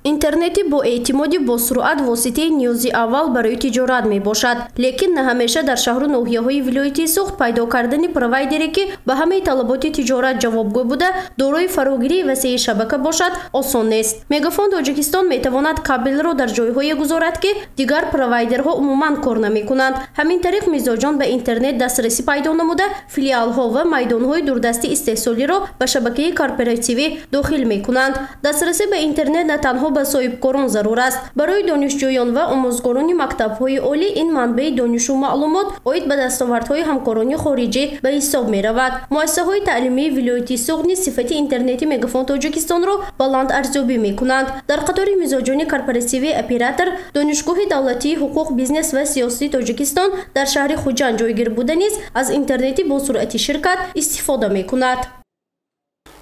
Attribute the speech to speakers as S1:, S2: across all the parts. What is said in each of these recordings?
S1: интернети бо эътимоди босуръат воситаи ниёзи аввал барои тиҷорат мебошад, лекин на ҳамеша дар шаҳру ноҳияҳои вилояти Суғд пайдо кардани провайдере ки ба ҳамаи талаботи тиҷорат ҷавобгӯ буда дорои фарогирии васеи шабака бошад осон нест. Мегафон Тоҷикистон метавонад кабелро дар ҷойҳое гузорад ки дигар провайдерҳо умуман кор намекунанд. Ҳамин тариқ мизоҷон ба интернет дастрасӣ пайдо намуда филиалҳо ва майдонҳои дурдасти истеҳсолиро ба шабакаи корпоративӣ дохил мекунанд. Дастрасӣ ба интернет на танҳо ба соҳибкорон зарур аст. Барои донишҷӯён ва омӯзгорони мактабҳои олӣ ин манбаи донишу маълумот оид ба дастовардҳои ҳамкорони хориҷӣ ба ҳисоб меравад. муассисаҳои таълимии вилояти Суғд низ сифати интернети Мегафон Тоҷикистонро баланд арзёбӣ мекунанд. Дар қатори мизоҷони корпоративии оператор донишгоҳи давлатии ҳуқуқ, бизнес ва сиёсати Тоҷикистон дар шаҳри Хуҷанд ҷойгир буда низ аз интернети босуръати ширкат истифода мекунад.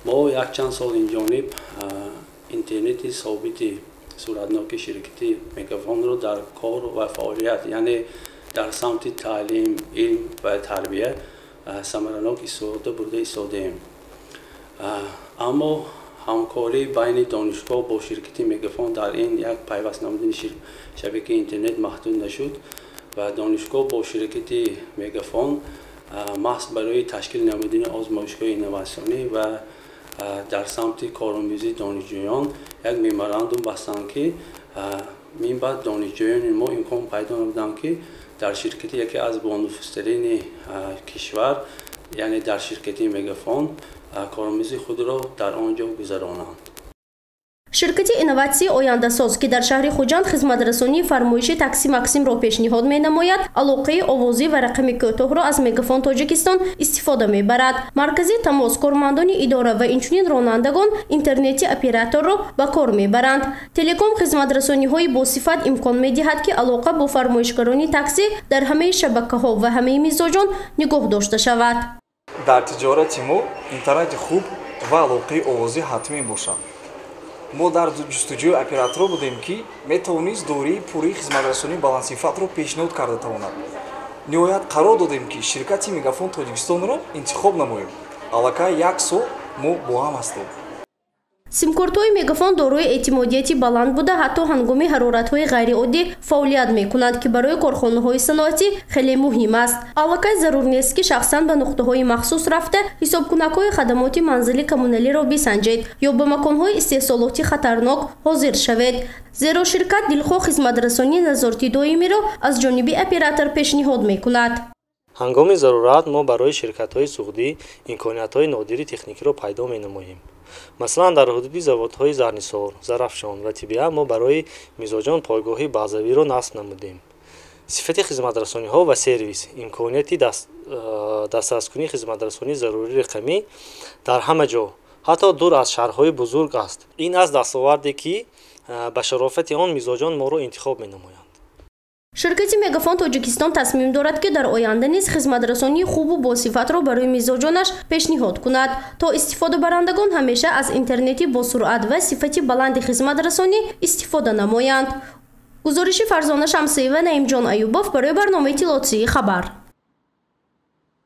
S2: мо якчанд сол инҷониб интернети собити суратноки ширкати Мегафонро дар кор ва фаъолият, яъне дар самти таълим, илм ва тарбия самаранок истифода бурда истодаем. аммо ҳамкорӣ байни донишгоҳ бо ширкати Мегафон дар ин як пайваст намудани шабакаи интернет маҳдуд нашуд ва донишгоҳ бо ширкати Мегафон маҳз барои ташкил намудани озмоишгоҳи инноватсионӣ ва дар самти коромӯзии донишҷӯён як меморандум бастанд ки мин баъд донишҷӯёни мо имкон пайдо намуданд ки дар ширкати яке аз бонуфузтарини кишвар, яъне дар ширкати Мегафон коромӯзи худро дар он ҷо гузаронанд.
S1: ширкати инноватсии ояндасоз ки дар шаҳри Хуҷанд хизматрасонии фармоиши такси Максимро пешниҳод менамояд, алоқаи овозӣ ва рақами кӯтоҳро аз Мегафон Тоҷикистон истифода мебарад. Маркази тамос, кормандони идора ва инчунин ронандагон интернети операторро ба кор мебаранд. Телеком хизматрасониҳои босифат имкон медиҳад ки алоқа бо фармоишгарони такси дар ҳамаи шабакаҳо ва ҳамаи мизоҷон нигоҳ дошта шавад.
S3: дар тиҷорати мо интернети хуб ва алоқаи овозӣ ҳатмӣ мебошад. мо дар ҷустуҷӯи операторро будем ки метавонист дории пурии хизматрасонии баландсифатро пешниҳод карда тавонад. ниҳоят қарор додем ки ширкати Мегафон Тоҷикистонро интихоб намоем. аллакай як сол мо бо ҳам ҳастем.
S1: симкортҳои Мегафон дорои эътимодияти баланд буда ҳатто ҳангоми ҳароратҳои ғайриоддӣ фаъолият мекунанд ки барои корхонаҳои саноатӣ хеле муҳим аст. аллакай зарур нест ки шахсан ба нуқтаҳои махсус рафта ҳисобкунакҳои хадамоти манзили коммуналиро бисанҷед ё ба маконҳои истеҳсолоти хатарнок ҳозир шавед, зеро ширкат дилхоҳ хизматрасонии назорати доимиро аз ҷониби оператор пешниҳод мекунад.
S4: ҳангоми зарурат мо барои ширкатҳои суғдӣ имкониятҳои нодири техникиро пайдо менамоем. масалан дар ҳудуди заводҳои зарнисор, зарафшон ва тибиа мо барои мизоҷон пойгоҳи баъзавиро насб намудем. сифати хизматрасониҳо ва сервис, имконияти дастрасикунии хизматрасонии зарурии рақамӣ дар ҳама ҷо, ҳатто дур аз шаҳрҳои бузург аст. ин аст дастоварде ки ба шарофати он мизоҷон моро интихоб менамоянд.
S1: ширкати Мегафон Тоҷикистон тасмим дорад ки дар оянда низ хизматрасонии хубу босифатро барои мизоҷонаш пешниҳод кунад, то истифодабарандагон ҳамеша аз интернети босуръат ва сифати баланди хизматрасонӣ истифода намоянд. гузориши Фарзона Шамсиева, Наимҷон Аюбов барои барномаи Иттилоотсии Хабар.